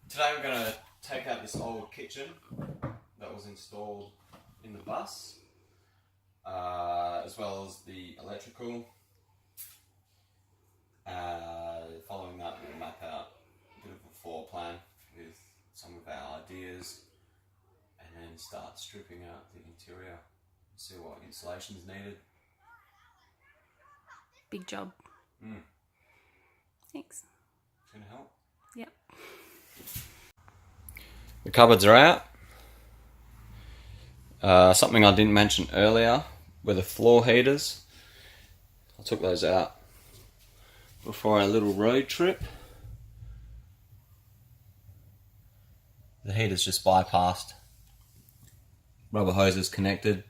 Today we're going to take out this old kitchen that was installed in the bus, as well as the electrical. Following that, we'll map out a bit of a floor plan with some of our ideas and then start stripping out the interior and see what insulation is needed. Big job. Thanks. It's going to help. Yep. The cupboards are out. Something I didn't mention earlier were the floor heaters. I took those out before our little road trip. The heater's just bypassed. Rubber hoses connected.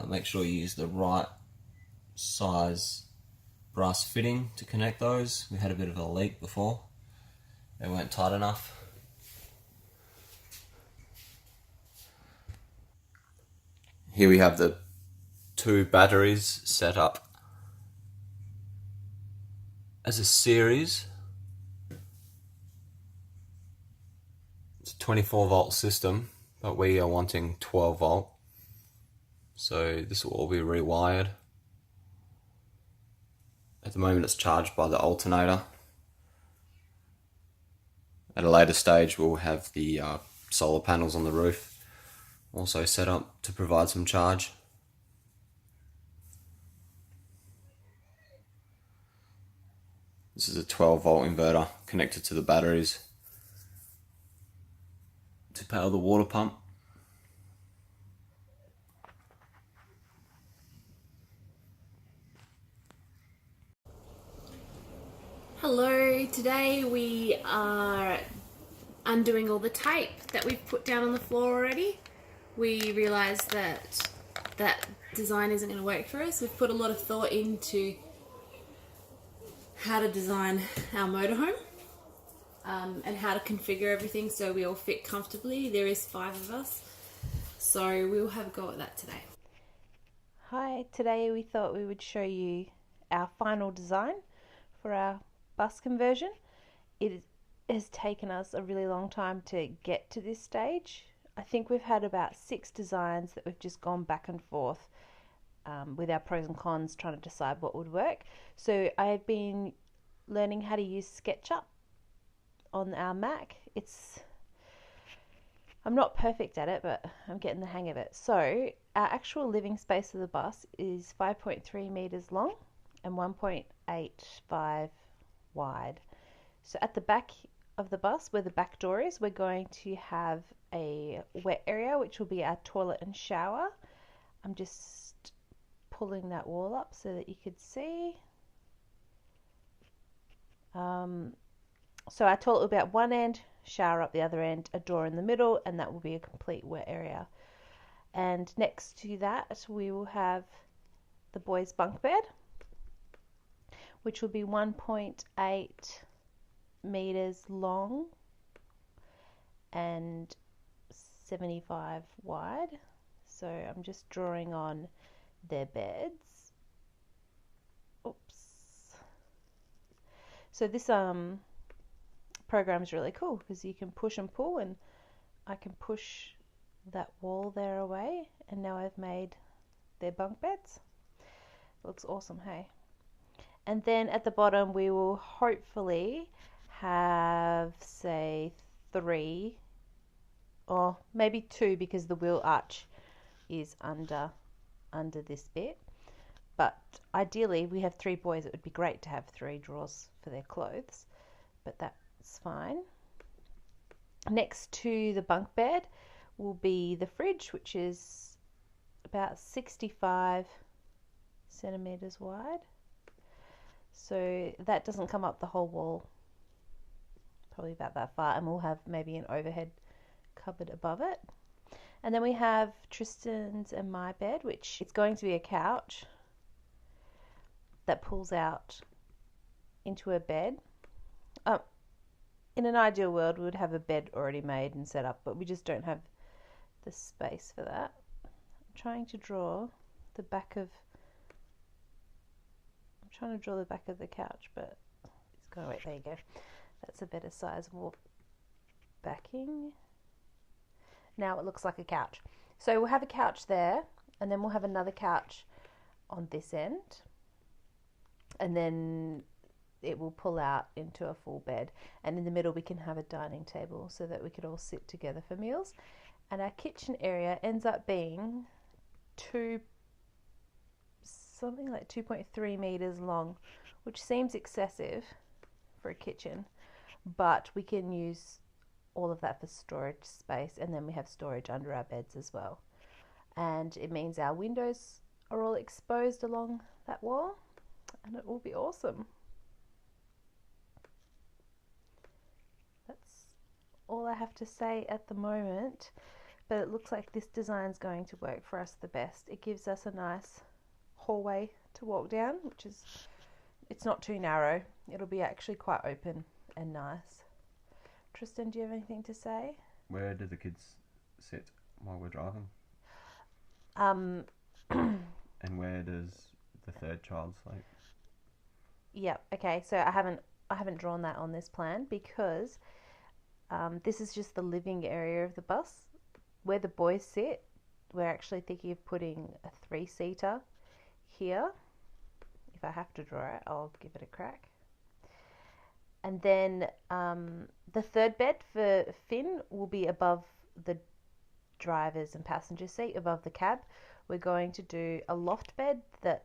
Make sure you use the right size brass fitting to connect those. We had a bit of a leak before. They weren't tight enough. Here we have the 2 batteries set up as a series. It's a 24 volt system, but we are wanting 12 volt. So this will all be rewired. At the moment it's charged by the alternator. At a later stage we'll have the solar panels on the roof also set up to provide some charge. This is a 12 volt inverter connected to the batteries to power the water pump. Hello, today we are undoing all the tape that we've put down on the floor already. We realised that that design isn't going to work for us. We've put a lot of thought into how to design our motorhome and how to configure everything so we all fit comfortably. There is 5 of us, so we'll have a go at that today. Hi, today we thought we would show you our final design for our bus conversion. It has taken us a really long time to get to this stage. I think we've had about 6 designs that we've just gone back and forth with our pros and cons, trying to decide what would work. So I've been learning how to use SketchUp on our Mac. I'm not perfect at it, but I'm getting the hang of it. So our actual living space of the bus is 5.3 meters long and 1.85 wide. So at the back of the bus, where the back door is, we're going to have a wet area, which will be our toilet and shower. I'm just pulling that wall up so that you could see. So our toilet will be at one end, shower up the other end, a door in the middle, and that will be a complete wet area. And next to that we will have the boys' bunk bed, which will be 1.8 meters long and 75 wide. So I'm just drawing on their beds. Oops. So this program is really cool because you can push and pull, and I can push that wall there away, and now I've made their bunk beds. Looks awesome, hey? And then at the bottom we will hopefully have, say, 3 or maybe 2, because the wheel arch is under this bit. But ideally we have 3 boys. It would be great to have 3 drawers for their clothes, but that's fine. Next to the bunk bed will be the fridge, which is about 65 centimeters wide. So that doesn't come up the whole wall, probably about that far, and we'll have maybe an overhead cupboard above it. And then we have Tristan's and my bed, which it's going to be a couch that pulls out into a bed. In an ideal world we would have a bed already made and set up, but we just don't have the space for that. I'm trying to draw the back of the couch, but it's going to wait. There you go. That's a better size wall backing. Now it looks like a couch. So we'll have a couch there, and then we'll have another couch on this end, and then it will pull out into a full bed, and in the middle we can have a dining table so that we could all sit together for meals. And our kitchen area ends up being something like 2.3 meters long, which seems excessive for a kitchen, but we can use all of that for storage space, and then we have storage under our beds as well. And it means our windows are all exposed along that wall, and it will be awesome. That's all I have to say at the moment, but it looks like this design is going to work for us the best. It gives us a nice hallway to walk down, it's not too narrow. It'll be actually quite open and nice. Tristan, do you have anything to say? Where do the kids sit while we're driving? And where does the third child sleep? Yep. Okay. So I haven't drawn that on this plan because this is just the living area of the bus. Where the boys sit, we're actually thinking of putting a 3-seater here. If I have to draw it, I'll give it a crack. And then the third bed for Finn will be above the driver's and passenger seat, above the cab. We're going to do a loft bed that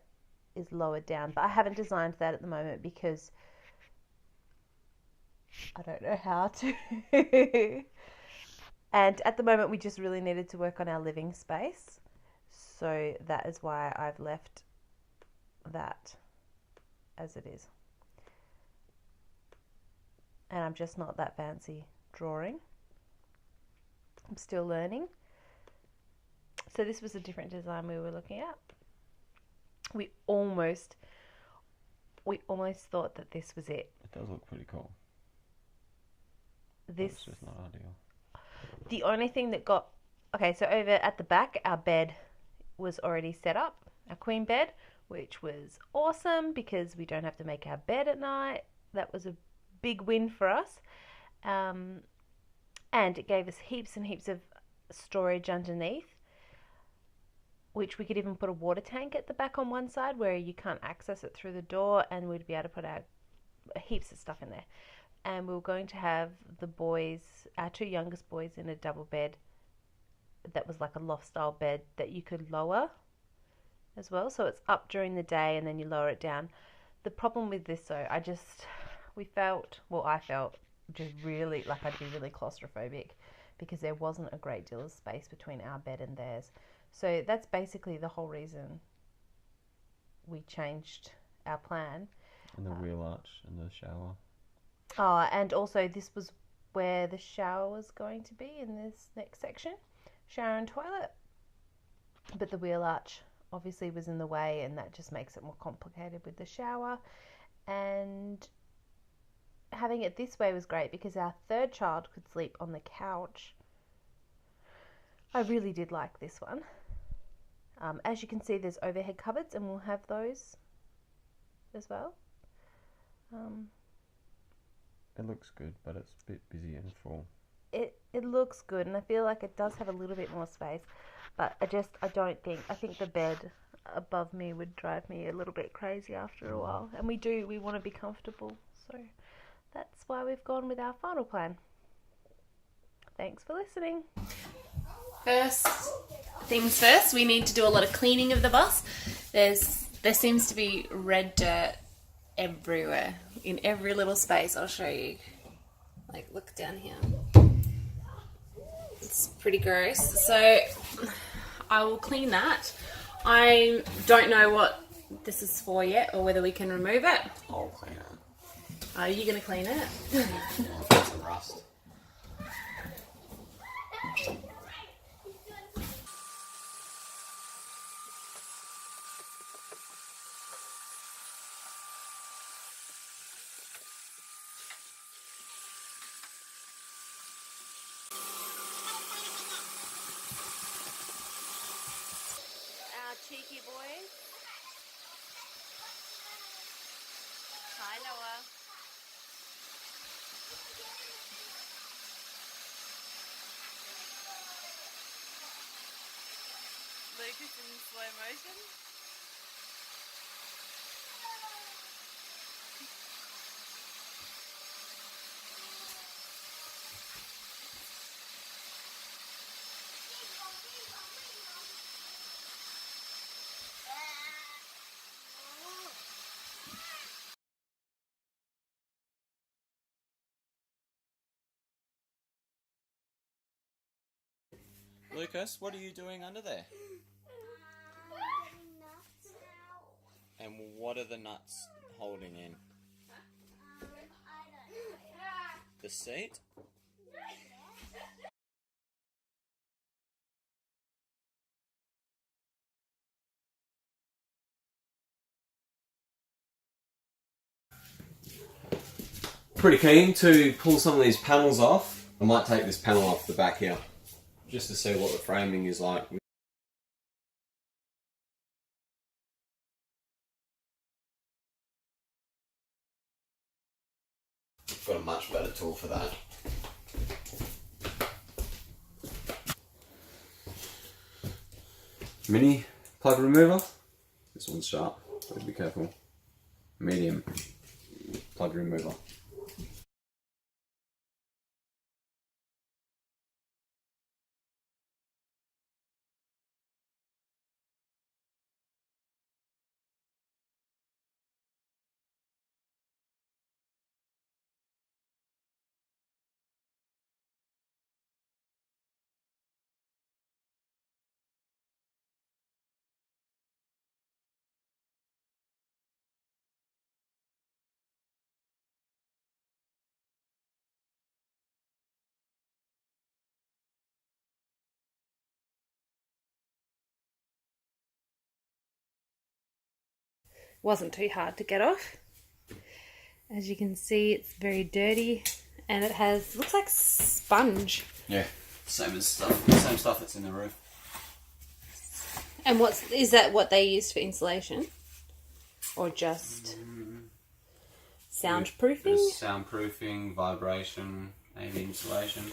is lowered down, but I haven't designed that at the moment because I don't know how to. And at the moment we just really needed to work on our living space, so that is why I've left that as it is. And I'm just not that fancy drawing. I'm still learning. So this was a different design we were looking at. We almost thought that this was it. It does look pretty cool. This is just not ideal. The only thing that got... Okay, so over at the back, our bed was already set up. Our queen bed, which was awesome because we don't have to make our bed at night. That was a big win for us. And it gave us heaps and heaps of storage underneath, which we could even put a water tank at the back on one side where you can't access it through the door, and we'd be able to put our heaps of stuff in there. And we were going to have the boys, our 2 youngest boys, in a double bed that was like a loft style bed that you could lower as well. So it's up during the day and then you lower it down. The problem with this though, I felt just really like I'd be really claustrophobic because there wasn't a great deal of space between our bed and theirs. So that's basically the whole reason we changed our plan. And the wheel arch and the shower. Oh, and also this was where the shower was going to be in this next section. Shower and toilet. But the wheel arch obviously was in the way, and that just makes it more complicated with the shower. And having it this way was great because our third child could sleep on the couch. I really did like this one. As you can see, there's overhead cupboards, and we'll have those as well. It looks good, but it's a bit busy and full. It looks good, and I feel like it does have a little bit more space, but I think the bed above me would drive me a little bit crazy after a while, and we want to be comfortable, so that's why we've gone with our final plan. Thanks for listening. First things first, we need to do a lot of cleaning of the bus. There seems to be red dirt everywhere, in every little space. I'll show you. Like, look down here. It's pretty gross. So I will clean that. I don't know what this is for yet, or whether we can remove it. I'll clean it. Are you going to clean it? I've got some rust. Cheeky boys. Hi, Noah. get this in slow motion. Lucas, what are you doing under there? And what are the nuts holding in? The seat? Pretty keen to pull some of these panels off. I might take this panel off the back here, just to see what the framing is like. Got a much better tool for that. Mini plug remover. This one's sharp, so be careful. Medium plug remover. Wasn't too hard to get off. As you can see, it's very dirty, and it has, looks like sponge. Yeah, same stuff that's in the roof. And is that what they use for insulation, or just soundproofing? Soundproofing, vibration, maybe insulation.